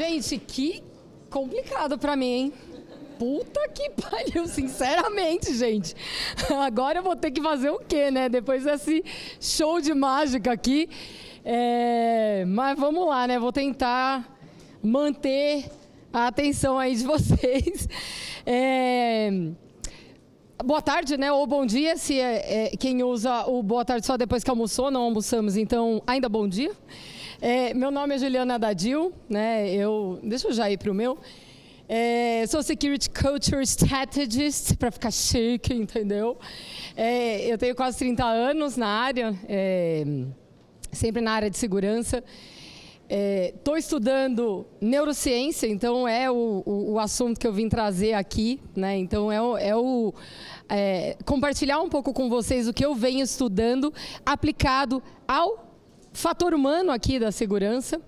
Gente, que complicado pra mim, hein? Puta que pariu, sinceramente, gente. Agora eu vou ter que fazer o quê, né? Depois desse show de mágica aqui. Mas vamos lá, né? Vou tentar manter a atenção aí de vocês. Boa tarde, né? Ou bom dia, se quem usa o boa tarde só depois que almoçou, não almoçamos, então ainda bom dia. Meu nome é Juliana Dadil, né? Deixa eu já ir para o meu. Sou Security Culture Strategist, para ficar chique, entendeu? Eu tenho quase 30 anos na área, sempre na área de segurança. Estou estudando neurociência, então é o assunto que eu vim trazer aqui, né? Então compartilhar um pouco com vocês o que eu venho estudando aplicado ao fator humano aqui da segurança.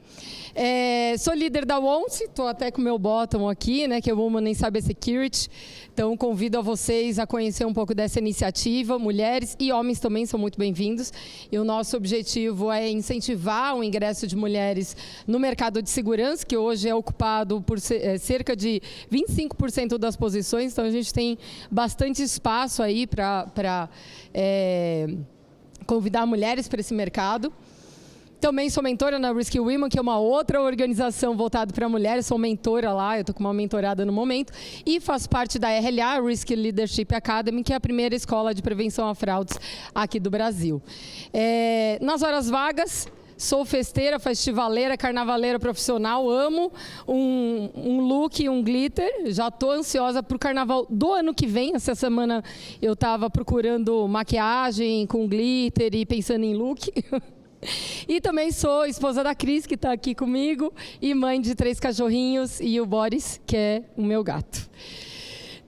Sou líder da WONS, estou até com o meu bottom aqui, né, que é Women in Cyber Security. Então, convido a vocês a conhecer um pouco dessa iniciativa. Mulheres e homens também são muito bem-vindos. E o nosso objetivo é incentivar o ingresso de mulheres no mercado de segurança, que hoje é ocupado por cerca de 25% das posições. Então, a gente tem bastante espaço aí para convidar mulheres para esse mercado. Também sou mentora na Risky Women, que é uma outra organização voltada para mulheres. Sou mentora lá, eu estou com uma mentorada no momento. E faço parte da RLA, Risky Leadership Academy, que é a primeira escola de prevenção a fraudes aqui do Brasil. Nas horas vagas, sou festeira, festivaleira, carnavaleira profissional. Amo um look, um glitter. Já estou ansiosa para o carnaval do ano que vem. Essa semana eu estava procurando maquiagem com glitter e pensando em look. E também sou esposa da Cris, que está aqui comigo, e mãe de 3 cachorrinhos, e o Boris, que é o meu gato.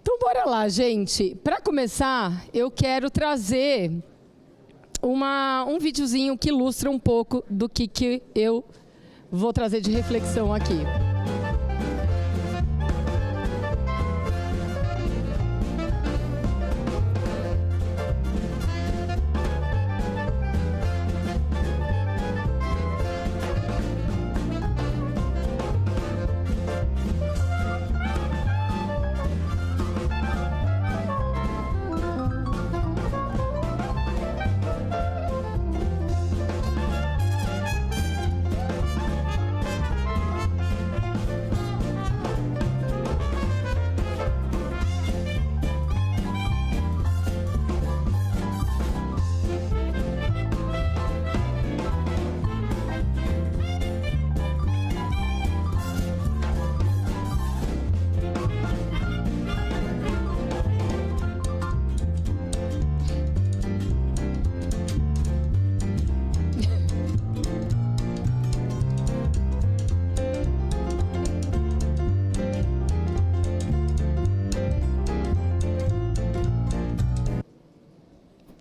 Então, bora lá, gente. Para começar, eu quero trazer um videozinho que ilustra um pouco do que eu vou trazer de reflexão aqui.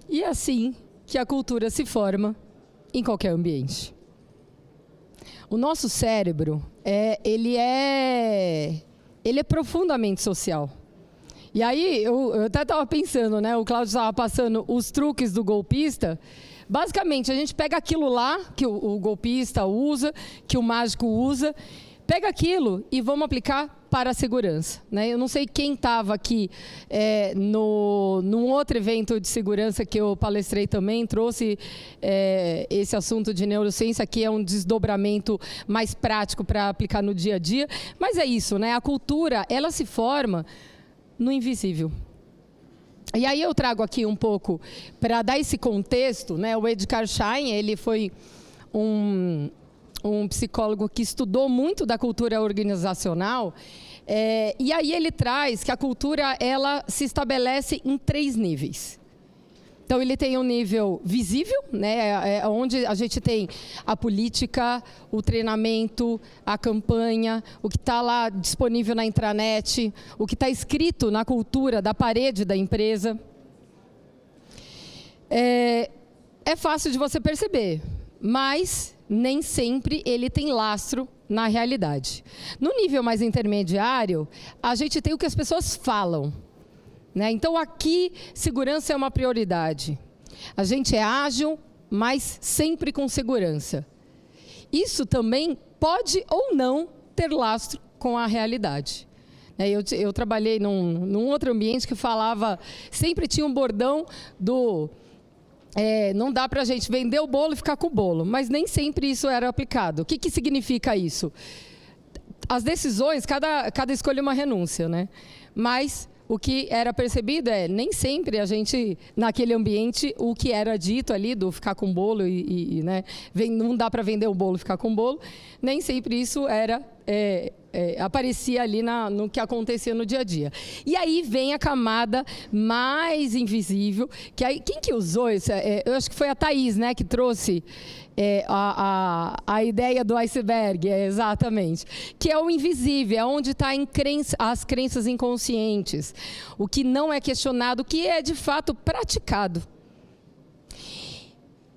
E é assim que a cultura se forma em qualquer ambiente. O nosso cérebro, ele é profundamente social. E aí, eu até estava pensando, né? O Cláudio estava passando os truques do golpista. Basicamente, a gente pega aquilo lá que o golpista usa, que o mágico usa, pega aquilo e vamos aplicar para a segurança, né? Eu não sei quem estava aqui num outro evento de segurança que eu palestrei também, trouxe esse assunto de neurociência, que é um desdobramento mais prático para aplicar no dia a dia. Mas é isso, né? A cultura, ela se forma no invisível. E aí eu trago aqui um pouco, para dar esse contexto, né? O Edgar Schein, ele foi um psicólogo que estudou muito da cultura organizacional, e aí ele traz que a cultura, ela se estabelece em 3 níveis. Então, ele tem um nível visível, né, onde a gente tem a política, o treinamento, a campanha, o que está lá disponível na intranet, o que está escrito na cultura da parede da empresa. É fácil de você perceber, mas nem sempre ele tem lastro na realidade. No nível mais intermediário, a gente tem o que as pessoas falam, né? Então, aqui, segurança é uma prioridade. A gente é ágil, mas sempre com segurança. Isso também pode ou não ter lastro com a realidade. Eu trabalhei num outro ambiente que falava, sempre tinha um bordão do... não dá para a gente vender o bolo e ficar com o bolo, mas nem sempre isso era aplicado. O que significa isso? As decisões, cada escolha é uma renúncia, né? Mas o que era percebido nem sempre a gente, naquele ambiente, o que era dito ali do ficar com bolo né, não dá para vender o bolo e ficar com bolo, nem sempre isso era... aparecia ali no que acontecia no dia a dia. E aí vem a camada mais invisível, que aí, quem que usou isso? Eu acho que foi a Thaís, né, que trouxe a ideia do iceberg, exatamente, que é o invisível, é onde está as crenças inconscientes, o que não é questionado, o que é de fato praticado.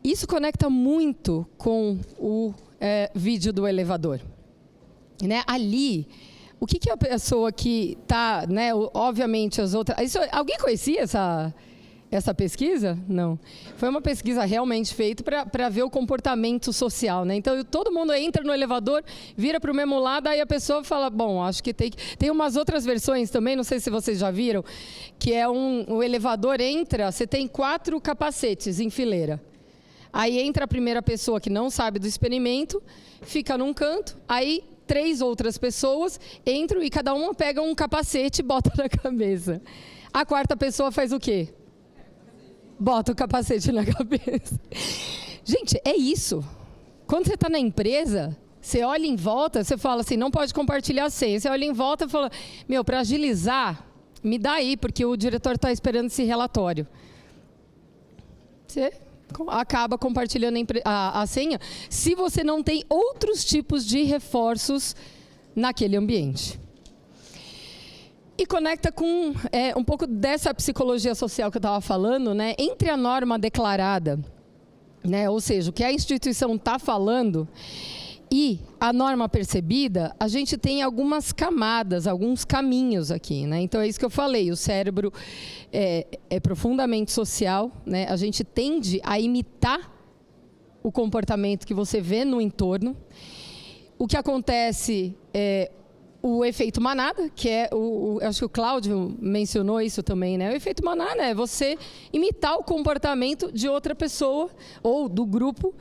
Isso conecta muito com o vídeo do elevador. Né? Ali, o que a pessoa que está, né, obviamente as outras... alguém conhecia essa pesquisa? Não. Foi uma pesquisa realmente feita para ver o comportamento social. Né? Então, todo mundo entra no elevador, vira para o mesmo lado, aí a pessoa fala, bom, acho que tem umas outras versões também, não sei se vocês já viram, que é o elevador entra, você tem 4 capacetes em fileira. Aí entra a primeira pessoa que não sabe do experimento, fica num canto, aí 3 outras pessoas entram e cada uma pega um capacete e bota na cabeça. A 4ª pessoa faz o quê? Bota o capacete na cabeça. Gente, é isso. Quando você está na empresa, você olha em volta, você fala assim, não pode compartilhar a senha. Você olha em volta e fala, para agilizar, me dá aí, porque o diretor está esperando esse relatório. Você acaba compartilhando a senha, se você não tem outros tipos de reforços naquele ambiente. E conecta com um pouco dessa psicologia social que eu estava falando, né? Entre a norma declarada, né? Ou seja, o que a instituição está falando, e a norma percebida, a gente tem algumas camadas, alguns caminhos aqui, né? Então, é isso que eu falei, o cérebro é profundamente social, né? A gente tende a imitar o comportamento que você vê no entorno. O que acontece o efeito manada, que acho que o Cláudio mencionou isso também, né? O efeito manada é você imitar o comportamento de outra pessoa ou do grupo.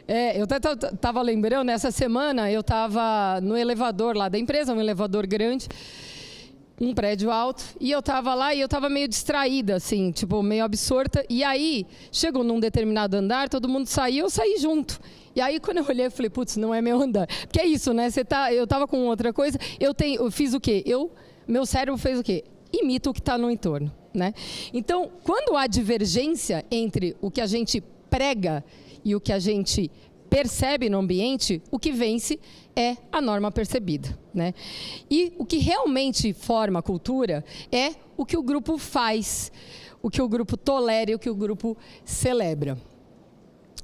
Eu até estava lembrando, essa semana eu estava no elevador lá da empresa, um elevador grande, um prédio alto, e eu estava lá e eu estava meio distraída, assim, tipo, meio absorta, e aí chegou num determinado andar, todo mundo saiu, eu saí junto. E aí, quando eu olhei, eu falei, putz, não é meu andar. Porque é isso, né? Eu estava com outra coisa, eu fiz o quê? Meu cérebro fez o quê? Imita o que está no entorno, né? Então, quando há divergência entre o que a gente prega e o que a gente percebe no ambiente, o que vence é a norma percebida, né? E o que realmente forma a cultura é o que o grupo faz, o que o grupo tolera e o que o grupo celebra.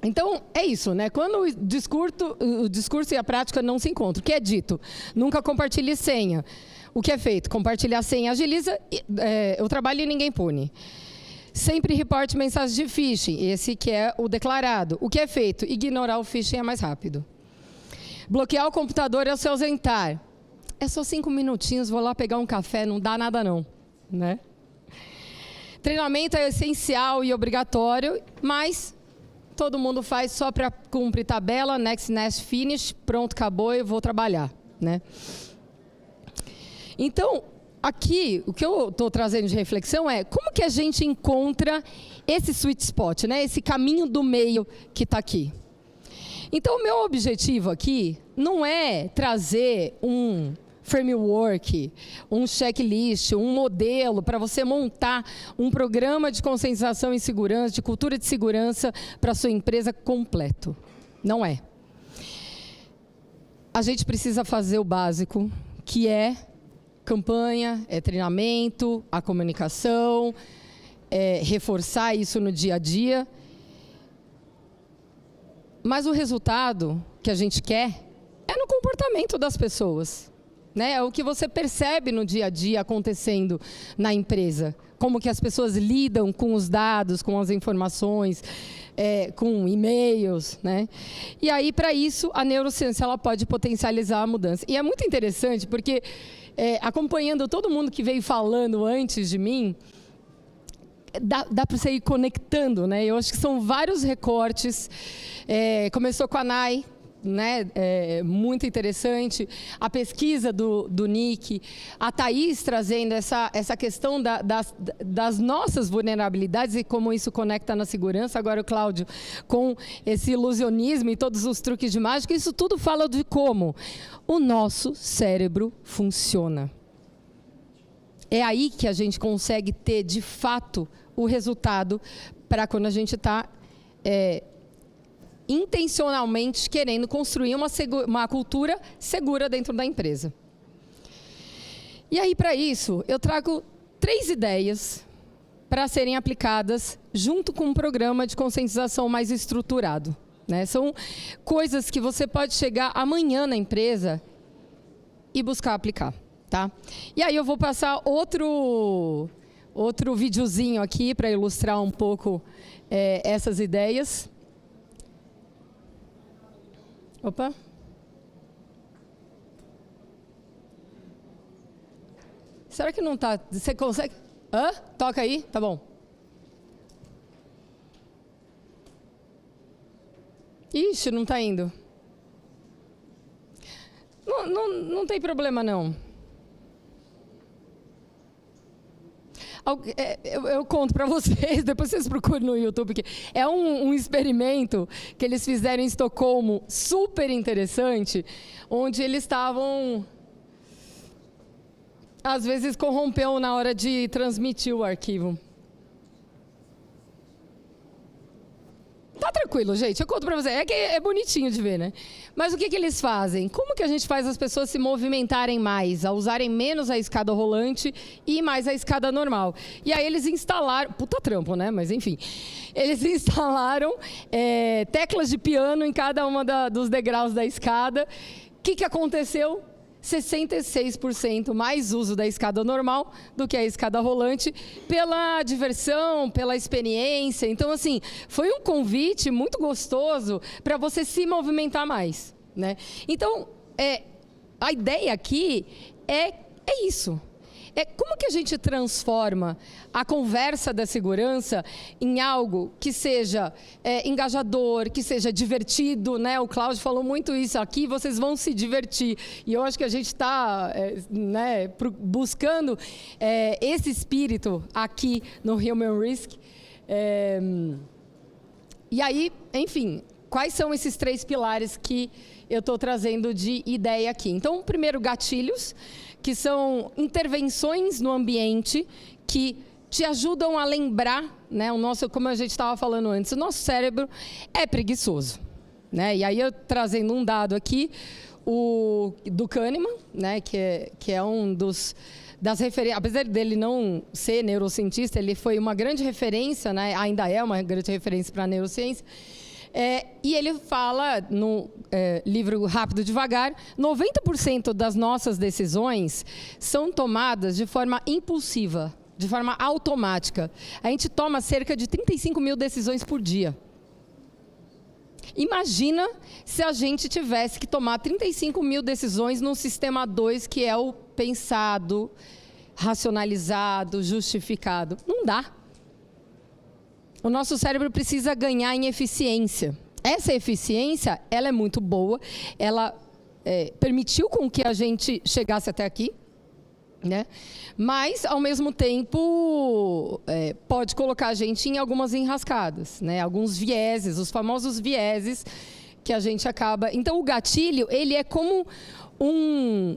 Então, é isso, né? Quando o discurso e a prática não se encontram, o que é dito? Nunca compartilhe senha. O que é feito? Compartilhar senha agiliza o trabalho e ninguém pune. Sempre reporte mensagens de phishing, esse que é o declarado. O que é feito? Ignorar o phishing é mais rápido. Bloquear o computador é se ausentar. É só 5 minutinhos, vou lá pegar um café, não dá nada não, né? Treinamento é essencial e obrigatório, mas todo mundo faz só para cumprir tabela, next, finish, pronto, acabou, eu vou trabalhar, né? Então, aqui, o que eu estou trazendo de reflexão é como que a gente encontra esse sweet spot, né? Esse caminho do meio que está aqui. Então, o meu objetivo aqui não é trazer um framework, um checklist, um modelo para você montar um programa de conscientização em segurança, de cultura de segurança para a sua empresa completo. Não é. A gente precisa fazer o básico, que é campanha, é treinamento, a comunicação, reforçar isso no dia a dia. Mas o resultado que a gente quer é no comportamento das pessoas, né? É o que você percebe no dia a dia acontecendo na empresa. Como que as pessoas lidam com os dados, com as informações, com e-mails, né? E aí, para isso, a neurociência ela pode potencializar a mudança. E é muito interessante, porque acompanhando todo mundo que veio falando antes de mim, dá para você ir conectando, né? Eu acho que são vários recortes. Começou com a Nai, né? Muito interessante. A pesquisa do Nick, a Thaís trazendo essa questão das nossas vulnerabilidades e como isso conecta na segurança. Agora o Cláudio com esse ilusionismo e todos os truques de mágica. Isso tudo fala de como o nosso cérebro funciona. É aí que a gente consegue ter, de fato, o resultado para quando a gente está intencionalmente querendo construir uma cultura segura dentro da empresa. E aí, para isso, eu trago 3 ideias para serem aplicadas junto com um programa de conscientização mais estruturado, né? São coisas que você pode chegar amanhã na empresa e buscar aplicar, tá? E aí eu vou passar outro videozinho aqui para ilustrar um pouco essas ideias. Opa. Será que não está? Você consegue? Hã? Toca aí? Tá bom. Ixi, não está indo. Não tem problema, não. Eu conto para vocês, depois vocês procuram no YouTube, que é um experimento que eles fizeram em Estocolmo, super interessante, onde eles estavam, às vezes corrompeu na hora de transmitir o arquivo. Tá tranquilo, gente, eu conto para vocês. É que é bonitinho de ver, né? Mas o que eles fazem? Como que a gente faz as pessoas se movimentarem mais, a usarem menos a escada rolante e mais a escada normal? E aí eles instalaram... Puta trampo, né? Mas enfim. Eles instalaram teclas de piano em cada uma dos degraus da escada. O que aconteceu? 66% mais uso da escada normal do que a escada rolante, pela diversão, pela experiência. Então, assim, foi um convite muito gostoso para você se movimentar mais, né? Então, a ideia aqui é isso. Como que a gente transforma a conversa da segurança em algo que seja engajador, que seja divertido, né? O Cláudio falou muito isso aqui, vocês vão se divertir. E eu acho que a gente está buscando esse espírito aqui no Human Risk. E aí, enfim, quais são esses 3 pilares que eu estou trazendo de ideia aqui? Então, primeiro, gatilhos, que são intervenções no ambiente que te ajudam a lembrar, né, como a gente estava falando antes, o nosso cérebro é preguiçoso, né? E aí eu trazendo um dado aqui, do Kahneman, né, que é um das referências, apesar dele não ser neurocientista, ele foi uma grande referência, né, ainda é uma grande referência para a neurociência. E ele fala no livro Rápido e Devagar, 90% das nossas decisões são tomadas de forma impulsiva, de forma automática. A gente toma cerca de 35 mil decisões por dia. Imagina se a gente tivesse que tomar 35 mil decisões num sistema 2, que é o pensado, racionalizado, justificado. Não dá. O nosso cérebro precisa ganhar em eficiência. Essa eficiência, ela é muito boa, ela permitiu com que a gente chegasse até aqui, né? Mas, ao mesmo tempo, pode colocar a gente em algumas enrascadas, né? Alguns vieses, os famosos vieses que a gente acaba... Então, o gatilho, ele é como um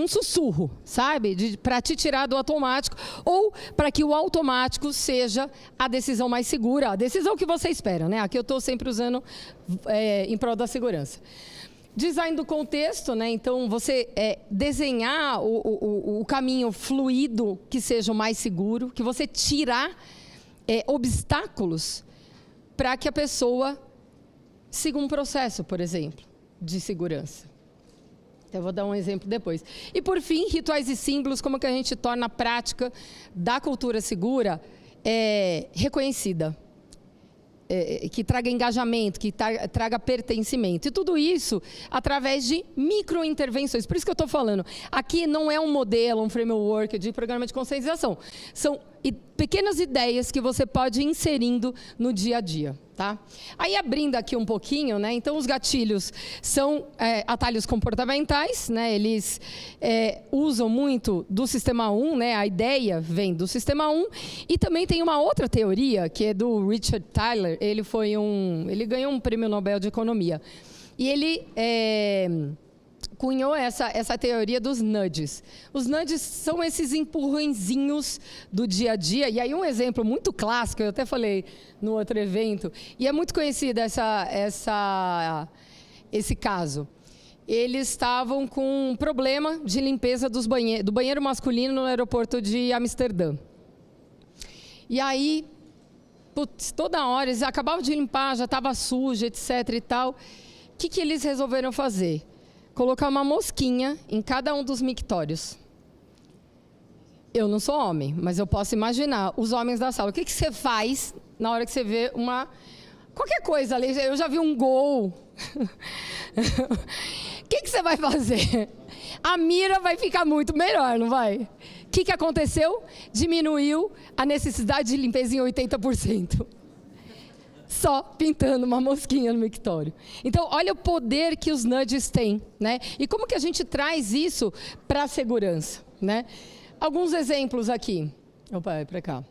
sussurro, sabe? Para te tirar do automático, ou para que o automático seja a decisão mais segura, a decisão que você espera, né? Aqui eu estou sempre usando em prol da segurança. Design do contexto, né? Então, você desenhar o caminho fluido que seja o mais seguro, que você tirar obstáculos para que a pessoa siga um processo, por exemplo, de segurança. Eu vou dar um exemplo depois. E, por fim, rituais e símbolos, como que a gente torna a prática da cultura segura reconhecida. que traga engajamento, que traga pertencimento. E tudo isso através de microintervenções. Por isso que eu estou falando. Aqui não é um modelo, um framework de programa de conscientização. São pequenas ideias que você pode ir inserindo no dia a dia. Tá? Aí, abrindo aqui um pouquinho, né? Então, os gatilhos são atalhos comportamentais, né? Eles usam muito do Sistema 1, né? A ideia vem do Sistema 1, e também tem uma outra teoria, que é do Richard Thaler. Ele ganhou um prêmio Nobel de Economia. E ele cunhou essa teoria dos nudges. Os nudges são esses empurrõezinhos do dia a dia. E aí um exemplo muito clássico, eu até falei no outro evento, e é muito conhecido esse caso. Eles estavam com um problema de limpeza do banheiro masculino no aeroporto de Amsterdã. E aí, putz, toda hora, eles acabavam de limpar, já estava sujo, etc. e tal. O que eles resolveram fazer? Colocar uma mosquinha em cada um dos mictórios. Eu não sou homem, mas eu posso imaginar os homens da sala. O que você faz na hora que você vê qualquer coisa ali? Eu já vi um gol. O que você vai fazer? A mira vai ficar muito melhor, não vai? O que aconteceu? Diminuiu a necessidade de limpeza em 80%. Só pintando uma mosquinha no mictório. Então, olha o poder que os nudges têm, né? E como que a gente traz isso para a segurança, né? Alguns exemplos aqui. Opa, é para cá.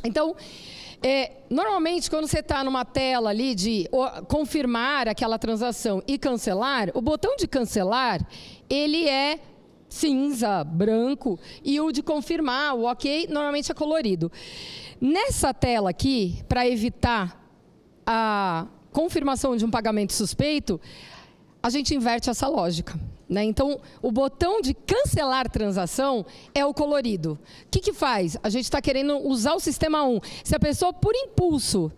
Então, normalmente, quando você está numa tela ali de confirmar aquela transação e cancelar, o botão de cancelar, ele é cinza, branco, e o de confirmar, o OK, normalmente é colorido. Nessa tela aqui, para evitar a confirmação de um pagamento suspeito, a gente inverte essa lógica, né? Então, o botão de cancelar transação é o colorido. O que faz? A gente está querendo usar o Sistema 1. Se a pessoa, por impulso,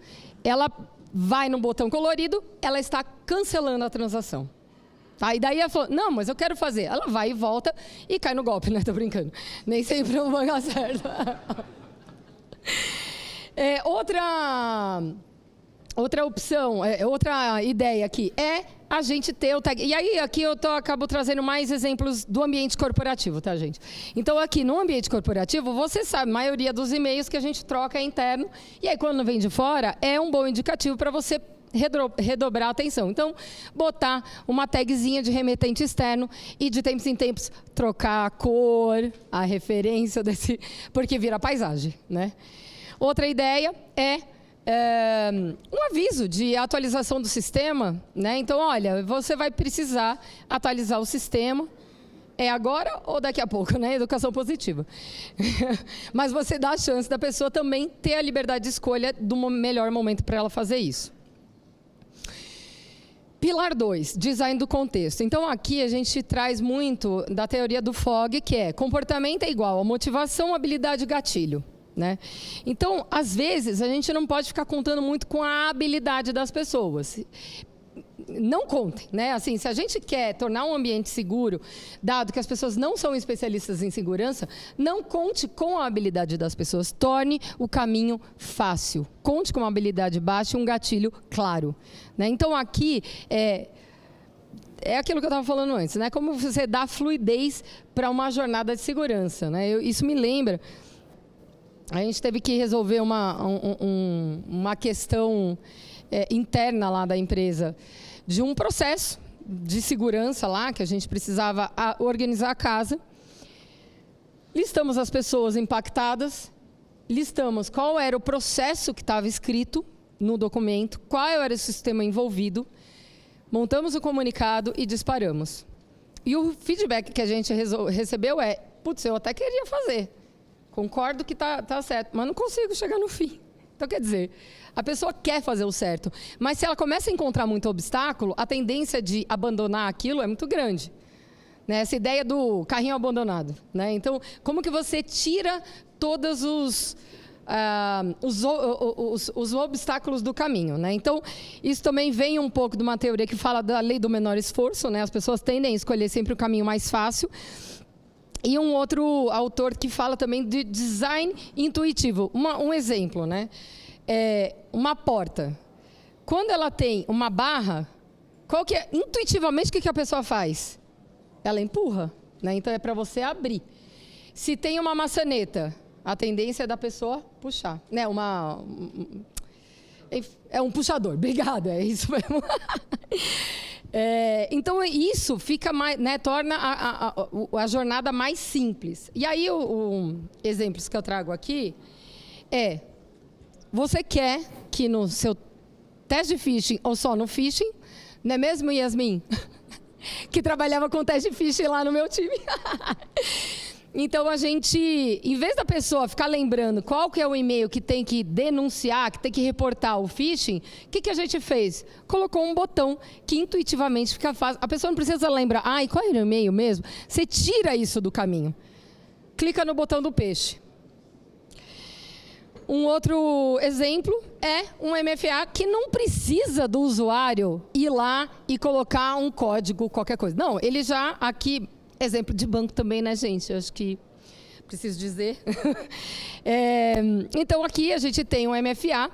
ela vai no botão colorido, ela está cancelando a transação. Tá? E daí ela falou, não, mas eu quero fazer. Ela vai e volta e cai no golpe, né? Tô brincando. Nem sempre o banco acerta. Outra opção, outra ideia aqui é a gente ter o tag. E aí, aqui eu acabo trazendo mais exemplos do ambiente corporativo, tá, gente? Então, aqui no ambiente corporativo, você sabe, a maioria dos e-mails que a gente troca é interno. E aí, quando vem de fora, é um bom indicativo para você redobrar a atenção. Então, botar uma tagzinha de remetente externo e, de tempos em tempos, trocar a cor, a referência desse... Porque vira paisagem, né? Outra ideia é um aviso de atualização do sistema, né? Então, olha, você vai precisar atualizar o sistema. É agora ou daqui a pouco, né? Educação positiva. Mas você dá a chance da pessoa também ter a liberdade de escolha do melhor momento para ela fazer isso. Pilar 2, design do contexto. Então, aqui a gente traz muito da teoria do Fogg, que é comportamento é igual a motivação, habilidade e gatilho. Né? Então, às vezes, a gente não pode ficar contando muito com a habilidade das pessoas. Não contem, né? Assim, se a gente quer tornar um ambiente seguro, dado que as pessoas não são especialistas em segurança, não conte com a habilidade das pessoas. Torne o caminho fácil. Conte com uma habilidade baixa e um gatilho claro. Né? Então, aqui é aquilo que eu estava falando antes, né? Como você dá fluidez para uma jornada de segurança. Né? Isso me lembra... A gente teve que resolver uma questão interna lá da empresa, de um processo de segurança lá, que a gente precisava organizar a casa. Listamos as pessoas impactadas, listamos qual era o processo que estava escrito no documento, qual era o sistema envolvido, montamos o comunicado e disparamos. E o feedback que a gente recebeu é, putz, eu até queria fazer. Concordo que tá certo, mas não consigo chegar no fim. Então, quer dizer, a pessoa quer fazer o certo, mas se ela começa a encontrar muito obstáculo, a tendência de abandonar aquilo é muito grande. Né? Essa ideia do carrinho abandonado. Né? Então, como que você tira todos os obstáculos do caminho? Né? Então, isso também vem um pouco de uma teoria que fala da lei do menor esforço. Né? As pessoas tendem a escolher sempre o caminho mais fácil. E um outro autor que fala também de design intuitivo. Um exemplo, né? uma porta, quando ela tem uma barra, intuitivamente o que a pessoa faz? Ela empurra, né? Então é para você abrir. Se tem uma maçaneta, a tendência é da pessoa puxar, né? É um puxador, obrigada, é isso mesmo. Então isso fica mais, né, torna a jornada mais simples. E aí exemplos que eu trago aqui você quer que no seu teste de phishing ou só no phishing, não é mesmo, Yasmin? Que trabalhava com teste de phishing lá no meu time. Então, a gente, em vez da pessoa ficar lembrando qual que é o e-mail que tem que denunciar, que tem que reportar o phishing, o que a gente fez? Colocou um botão que intuitivamente fica fácil. A pessoa não precisa lembrar, e qual era o e-mail mesmo? Você tira isso do caminho. Clica no botão do peixe. Um outro exemplo é um MFA que não precisa do usuário ir lá e colocar um código, qualquer coisa. Não, ele já aqui... Exemplo de banco também, né, gente? Eu acho que preciso dizer. Então, aqui a gente tem um MFA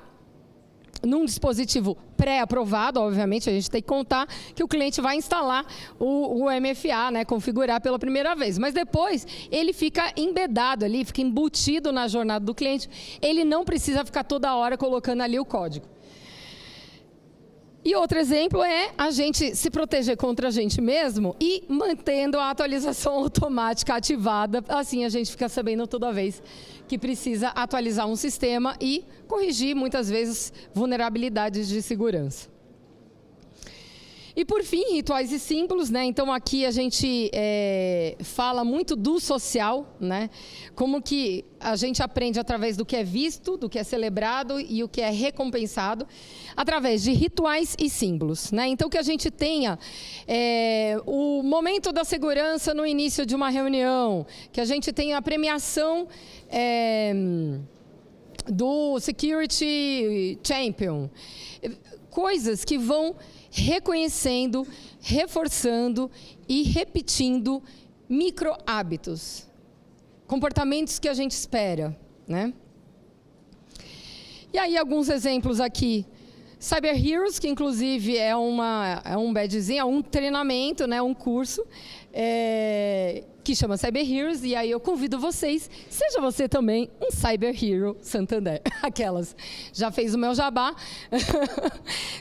num dispositivo pré-aprovado, obviamente, a gente tem que contar que o cliente vai instalar o MFA, né, configurar pela primeira vez. Mas depois, ele fica embedado ali, fica embutido na jornada do cliente. Ele não precisa ficar toda hora colocando ali o código. E outro exemplo é a gente se proteger contra a gente mesmo e mantendo a atualização automática ativada. Assim a gente fica sabendo toda vez que precisa atualizar um sistema e corrigir, muitas vezes, vulnerabilidades de segurança. E, por fim, rituais e símbolos, né? Então, aqui a gente fala muito do social, né? Como que a gente aprende através do que é visto, do que é celebrado e o que é recompensado, através de rituais e símbolos, né? Então, que a gente tenha o momento da segurança no início de uma reunião, que a gente tenha a premiação do Security Champion, coisas que vão reconhecendo, reforçando e repetindo micro hábitos, comportamentos que a gente espera, né? E aí alguns exemplos aqui. Cyber Heroes, que inclusive é um badgezinho, é um treinamento, né, um curso, que chama Cyber Heroes, e aí eu convido vocês, seja você também um Cyber Hero Santander. Aquelas, já fez o meu jabá,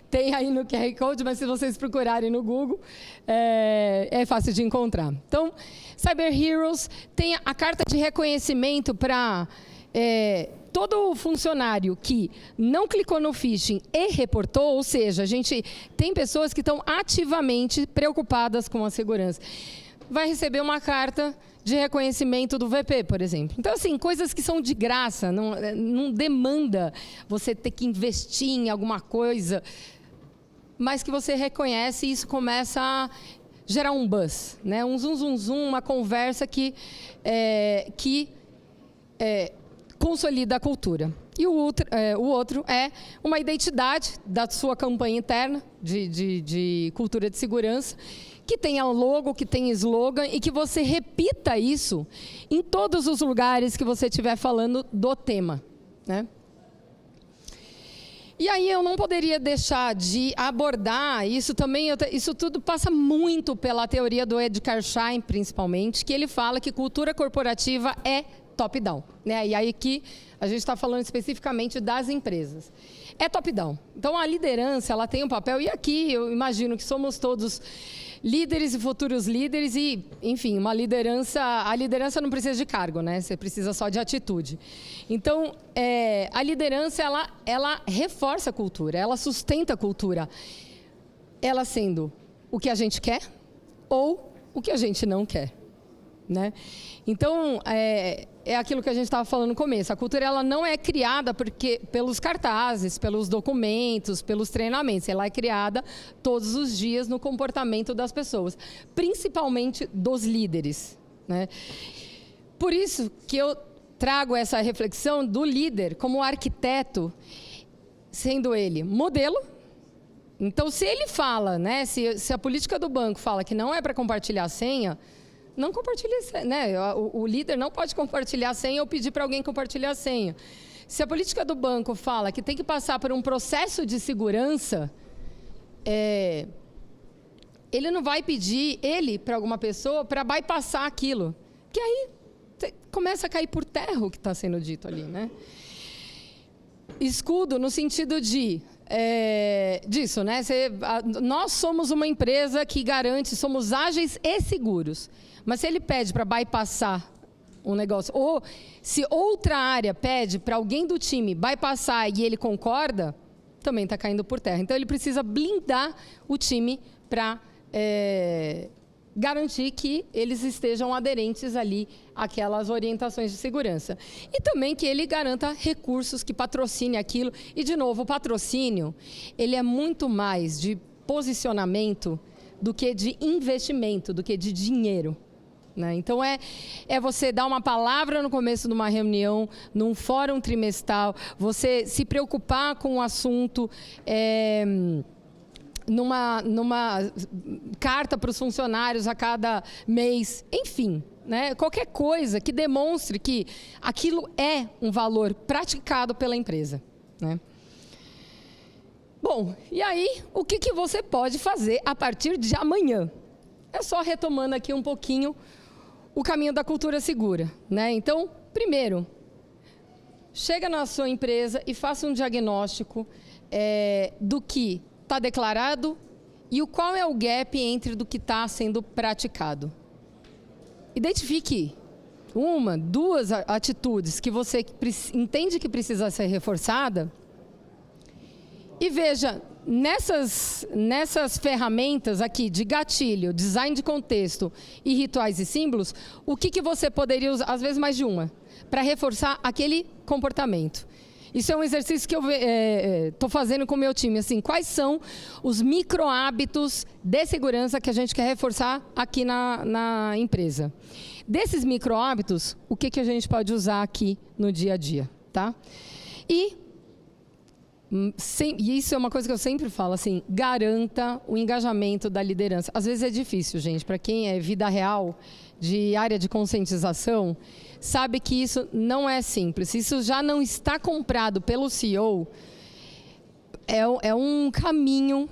tem aí no QR Code, mas se vocês procurarem no Google, é fácil de encontrar. Então, Cyber Heroes tem a carta de reconhecimento para... todo funcionário que não clicou no phishing e reportou, ou seja, a gente tem pessoas que estão ativamente preocupadas com a segurança, vai receber uma carta de reconhecimento do VP, por exemplo. Então, assim, coisas que são de graça, não demanda você ter que investir em alguma coisa, mas que você reconhece e isso começa a gerar um buzz, né? Um zum, zum, zum, uma conversa que consolida a cultura. E o outro é uma identidade da sua campanha interna de cultura de segurança, que tenha logo, que tenha slogan e que você repita isso em todos os lugares que você estiver falando do tema, né? E aí eu não poderia deixar de abordar isso também, isso tudo passa muito pela teoria do Ed Karshine, principalmente, que ele fala que cultura corporativa é top-down, né? E aí que a gente está falando especificamente das empresas. É top-down. Então, a liderança, ela tem um papel, e aqui eu imagino que somos todos líderes e futuros líderes e, enfim, a liderança não precisa de cargo, né? Você precisa só de atitude. Então, a liderança, ela reforça a cultura, ela sustenta a cultura, ela sendo o que a gente quer ou o que a gente não quer, né? Então, é aquilo que a gente estava falando no começo. A cultura ela não é criada pelos cartazes, pelos documentos, pelos treinamentos. Ela é criada todos os dias no comportamento das pessoas, principalmente dos líderes, né? Por isso que eu trago essa reflexão do líder como arquiteto, sendo ele modelo. Então, se ele fala, né, se a política do banco fala que não é para compartilhar a senha, não compartilhe, né? O líder não pode compartilhar a senha ou pedir para alguém compartilhar a senha. Se a política do banco fala que tem que passar por um processo de segurança, ele não vai pedir para alguma pessoa para bypassar aquilo. Que aí começa a cair por terra o que está sendo dito ali, né? Escudo no sentido disso, né? Nós somos uma empresa que garante, somos ágeis e seguros. Mas se ele pede para bypassar um negócio, ou se outra área pede para alguém do time bypassar e ele concorda, também está caindo por terra. Então, ele precisa blindar o time para garantir que eles estejam aderentes ali àquelas orientações de segurança. E também que ele garanta recursos, que patrocine aquilo. E, de novo, o patrocínio, ele é muito mais de posicionamento do que de investimento, do que de dinheiro. Né? Então, é você dar uma palavra no começo de uma reunião, num fórum trimestral, você se preocupar com o assunto, numa carta para os funcionários a cada mês, enfim, né? Qualquer coisa que demonstre que aquilo é um valor praticado pela empresa. Né? Bom, e aí, o que você pode fazer a partir de amanhã? É só retomando aqui um pouquinho o caminho da cultura segura. Né? Então, primeiro, chega na sua empresa e faça um diagnóstico do que está declarado e qual é o gap entre do que está sendo praticado. Identifique uma, duas atitudes que você entende que precisa ser reforçada e veja, nessas ferramentas aqui de gatilho, design de contexto e rituais e símbolos, o que você poderia usar, às vezes mais de uma, para reforçar aquele comportamento. Isso é um exercício que eu estou fazendo com o meu time. Assim, quais são os micro-hábitos de segurança que a gente quer reforçar aqui na empresa? Desses micro-hábitos, o que a gente pode usar aqui no dia a dia? Tá? E isso é uma coisa que eu sempre falo, assim, garanta o engajamento da liderança. Às vezes é difícil, gente, para quem é vida real, de área de conscientização, sabe que isso não é simples. Isso já não está comprado pelo CEO, é um caminho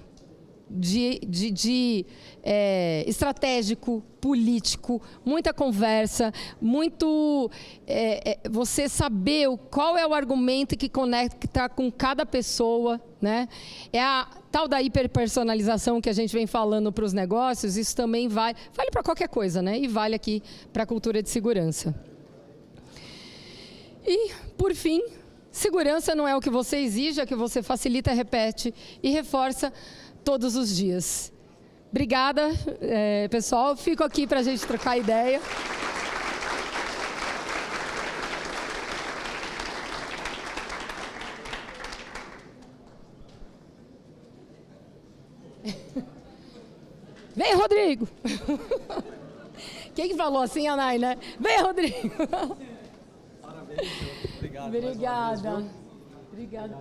estratégico, político, muita conversa, você saber qual é o argumento que conecta com cada pessoa, né? É a tal da hiperpersonalização que a gente vem falando para os negócios, isso também vale para qualquer coisa, né? E vale aqui para a cultura de segurança. E, por fim, segurança não é o que você exige, é o que você facilita, repete e reforça todos os dias. Obrigada, pessoal. Fico aqui para a gente trocar ideia. Vem, Rodrigo! Quem que falou assim, Anai, né? Vem, Rodrigo! Parabéns, obrigado. Obrigada. Obrigada.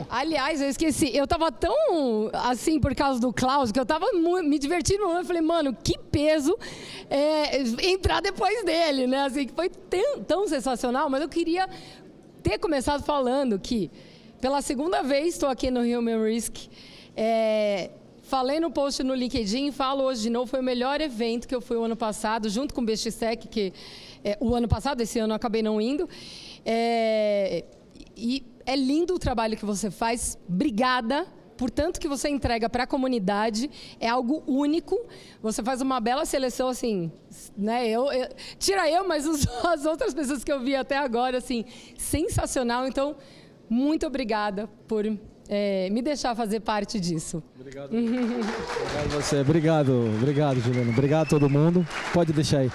Aliás, eu esqueci. Eu estava tão assim por causa do Klaus que eu estava me divertindo. Eu falei, mano, que peso entrar depois dele, né? Assim, que foi tão sensacional. Mas eu queria ter começado falando que, pela segunda vez, estou aqui no Human Risk. Falei no post no LinkedIn, falo hoje de novo. Foi o melhor evento que eu fui o ano passado, junto com o BXSec, que o ano passado, esse ano eu acabei não indo. E é lindo o trabalho que você faz. Obrigada por tanto que você entrega para a comunidade. É algo único. Você faz uma bela seleção, assim, né? Tira eu, mas as outras pessoas que eu vi até agora, assim, sensacional. Então, muito obrigada por me deixar fazer parte disso. Obrigado. Obrigado a você. Obrigado, Juliana. Obrigado a todo mundo. Pode deixar aí.